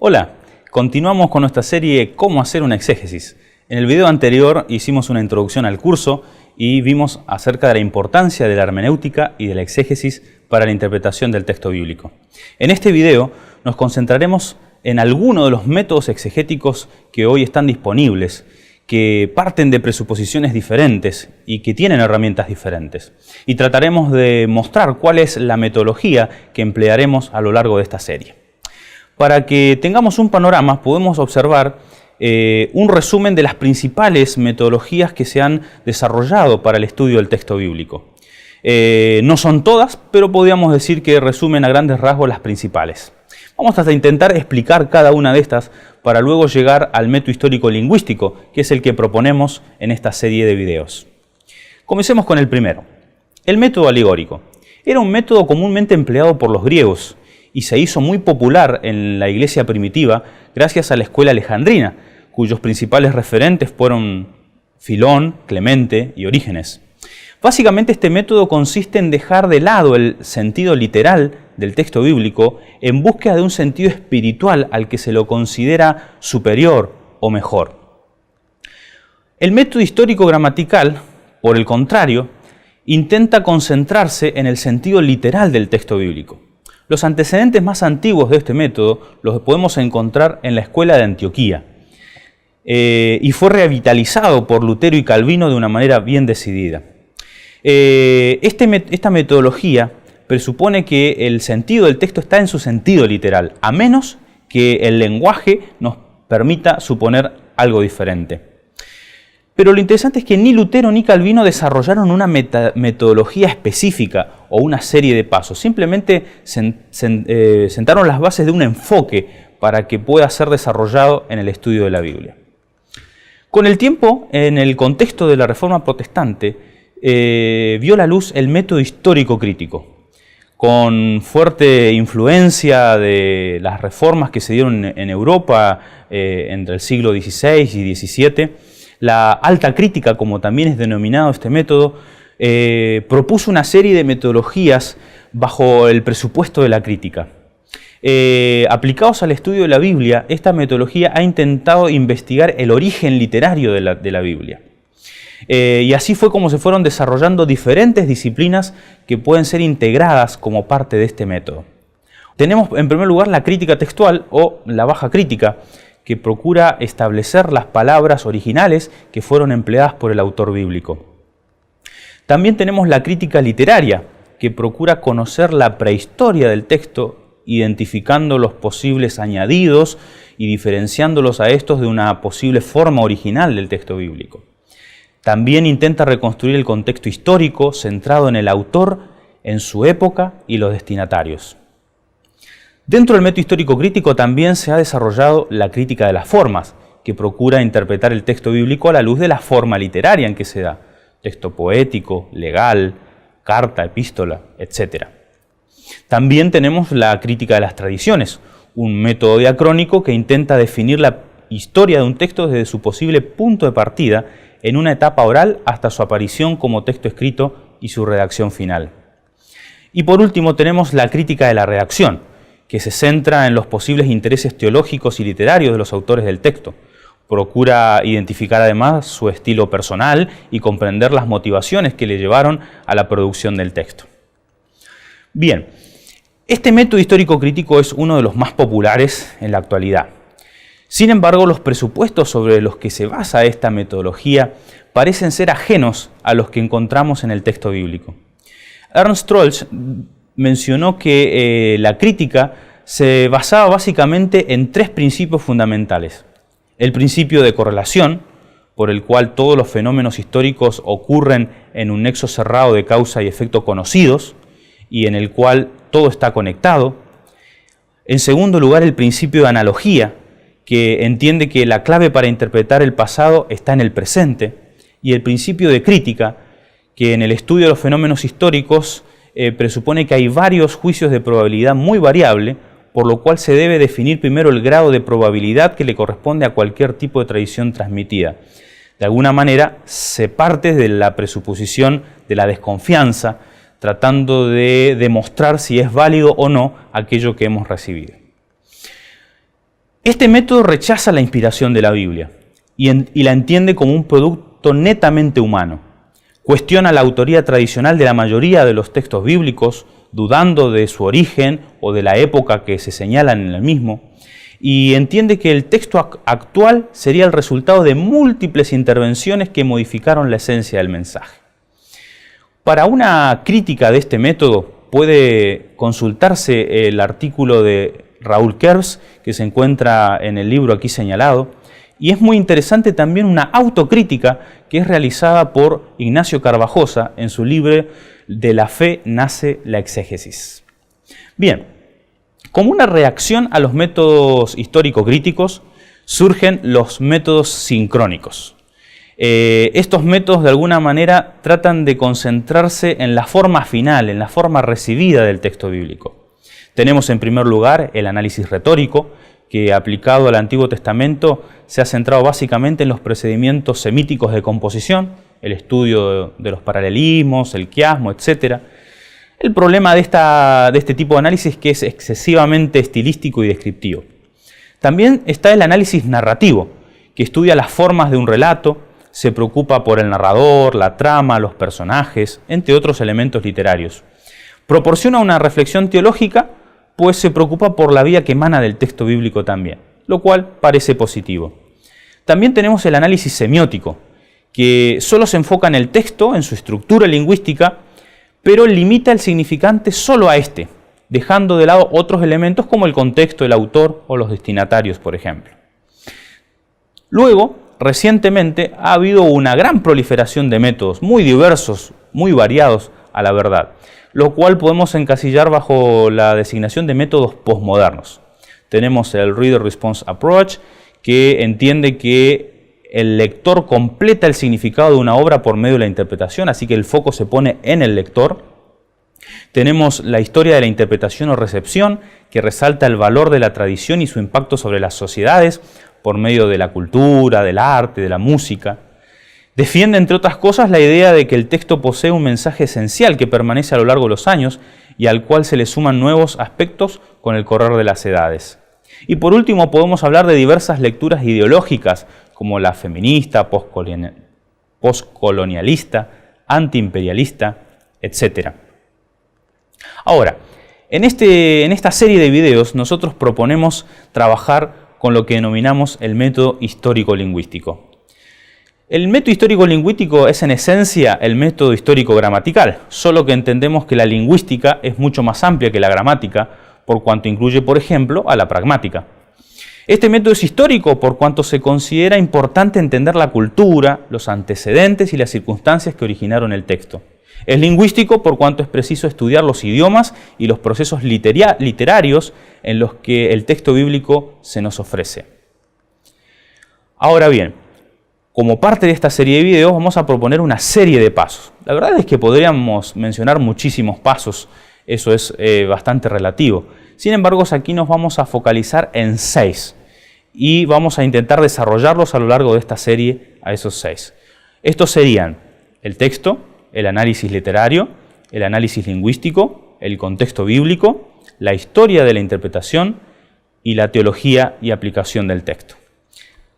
Hola, continuamos con nuestra serie Cómo hacer una exégesis. En el video anterior hicimos una introducción al curso y vimos acerca de la importancia de la hermenéutica y de la exégesis para la interpretación del texto bíblico. En este video nos concentraremos en algunos de los métodos exegéticos que hoy están disponibles, que parten de presuposiciones diferentes y que tienen herramientas diferentes. Y trataremos de mostrar cuál es la metodología que emplearemos a lo largo de esta serie. Para que tengamos un panorama, podemos observar un resumen de las principales metodologías que se han desarrollado para el estudio del texto bíblico. No son todas, pero podríamos decir que resumen a grandes rasgos las principales. Vamos a intentar explicar cada una de estas para luego llegar al método histórico-lingüístico, que es el que proponemos en esta serie de videos. Comencemos con el primero. El método alegórico. Era un método comúnmente empleado por los griegos y se hizo muy popular en la iglesia primitiva gracias a la escuela alejandrina, cuyos principales referentes fueron Filón, Clemente y Orígenes. Básicamente este método consiste en dejar de lado el sentido literal del texto bíblico en búsqueda de un sentido espiritual al que se lo considera superior o mejor. El método histórico-gramatical, por el contrario, intenta concentrarse en el sentido literal del texto bíblico. Los antecedentes más antiguos de este método los podemos encontrar en la escuela de Antioquía y fue revitalizado por Lutero y Calvino de una manera bien decidida. Esta metodología presupone que el sentido del texto está en su sentido literal, a menos que el lenguaje nos permita suponer algo diferente. Pero lo interesante es que ni Lutero ni Calvino desarrollaron una metodología específica o una serie de pasos. Simplemente sentaron las bases de un enfoque para que pueda ser desarrollado en el estudio de la Biblia. Con el tiempo, en el contexto de la Reforma Protestante, vio la luz el método histórico crítico. Con fuerte influencia de las reformas que se dieron en Europa entre el siglo XVI y XVII, la alta crítica, como también es denominado este método, propuso una serie de metodologías bajo el presupuesto de la crítica. Aplicados al estudio de la Biblia, esta metodología ha intentado investigar el origen literario de la Biblia. Y así fue como se fueron desarrollando diferentes disciplinas que pueden ser integradas como parte de este método. Tenemos en primer lugar la crítica textual o la baja crítica, que procura establecer las palabras originales que fueron empleadas por el autor bíblico. También tenemos la crítica literaria, que procura conocer la prehistoria del texto, identificando los posibles añadidos y diferenciándolos a estos de una posible forma original del texto bíblico. También intenta reconstruir el contexto histórico centrado en el autor, en su época y los destinatarios. Dentro del método histórico crítico también se ha desarrollado la crítica de las formas, que procura interpretar el texto bíblico a la luz de la forma literaria en que se da, texto poético, legal, carta, epístola, etc. También tenemos la crítica de las tradiciones, un método diacrónico que intenta definir la historia de un texto desde su posible punto de partida en una etapa oral hasta su aparición como texto escrito y su redacción final. Y por último tenemos la crítica de la redacción, que se centra en los posibles intereses teológicos y literarios de los autores del texto. Procura identificar además su estilo personal y comprender las motivaciones que le llevaron a la producción del texto. Bien, este método histórico crítico es uno de los más populares en la actualidad. Sin embargo, los presupuestos sobre los que se basa esta metodología parecen ser ajenos a los que encontramos en el texto bíblico. Ernst Troeltsch mencionó que la crítica se basaba básicamente en tres principios fundamentales. El principio de correlación, por el cual todos los fenómenos históricos ocurren en un nexo cerrado de causa y efecto conocidos y en el cual todo está conectado. En segundo lugar, el principio de analogía, que entiende que la clave para interpretar el pasado está en el presente. Y el principio de crítica, que en el estudio de los fenómenos históricos presupone que hay varios juicios de probabilidad muy variable, por lo cual se debe definir primero el grado de probabilidad que le corresponde a cualquier tipo de tradición transmitida. De alguna manera se parte de la presuposición de la desconfianza, tratando de demostrar si es válido o no aquello que hemos recibido. Este método rechaza la inspiración de la Biblia y la entiende como un producto netamente humano. Cuestiona la autoría tradicional de la mayoría de los textos bíblicos, dudando de su origen o de la época que se señalan en el mismo, y entiende que el texto actual sería el resultado de múltiples intervenciones que modificaron la esencia del mensaje. Para una crítica de este método puede consultarse el artículo de Raúl Kers, que se encuentra en el libro aquí señalado, y es muy interesante también una autocrítica que es realizada por Ignacio Carvajosa en su libro De la fe nace la exégesis. Bien, como una reacción a los métodos histórico-críticos surgen los métodos sincrónicos. Estos métodos de alguna manera tratan de concentrarse en la forma final, en la forma recibida del texto bíblico. Tenemos en primer lugar el análisis retórico, que aplicado al Antiguo Testamento se ha centrado básicamente en los procedimientos semíticos de composición, el estudio de los paralelismos, el quiasmo, etc. El problema de este tipo de análisis es que es excesivamente estilístico y descriptivo. También está el análisis narrativo, que estudia las formas de un relato, se preocupa por el narrador, la trama, los personajes, entre otros elementos literarios. Proporciona una reflexión teológica, pues se preocupa por la vida que emana del texto bíblico también, lo cual parece positivo. También tenemos el análisis semiótico, que solo se enfoca en el texto, en su estructura lingüística, pero limita el significante solo a este, dejando de lado otros elementos como el contexto, el autor o los destinatarios, por ejemplo. Luego, recientemente ha habido una gran proliferación de métodos muy diversos, muy variados a la verdad, lo cual podemos encasillar bajo la designación de métodos posmodernos. Tenemos el Reader Response Approach, que entiende que el lector completa el significado de una obra por medio de la interpretación, así que el foco se pone en el lector. Tenemos la historia de la interpretación o recepción, que resalta el valor de la tradición y su impacto sobre las sociedades por medio de la cultura, del arte, de la música. Defiende, entre otras cosas, la idea de que el texto posee un mensaje esencial que permanece a lo largo de los años y al cual se le suman nuevos aspectos con el correr de las edades. Y por último podemos hablar de diversas lecturas ideológicas como la feminista, postcolonialista, antiimperialista, etc. Ahora, en esta serie de videos nosotros proponemos trabajar con lo que denominamos el método histórico-lingüístico. El método histórico-lingüístico es en esencia el método histórico-gramatical, solo que entendemos que la lingüística es mucho más amplia que la gramática, por cuanto incluye, por ejemplo, a la pragmática. Este método es histórico por cuanto se considera importante entender la cultura, los antecedentes y las circunstancias que originaron el texto. Es lingüístico por cuanto es preciso estudiar los idiomas y los procesos literarios en los que el texto bíblico se nos ofrece. Ahora bien, como parte de esta serie de videos vamos a proponer una serie de pasos. La verdad es que podríamos mencionar muchísimos pasos, eso es bastante relativo. Sin embargo, aquí nos vamos a focalizar en 6 y vamos a intentar desarrollarlos a lo largo de esta serie a esos 6. Estos serían el texto, el análisis literario, el análisis lingüístico, el contexto bíblico, la historia de la interpretación y la teología y aplicación del texto.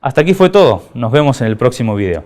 Hasta aquí fue todo. Nos vemos en el próximo video.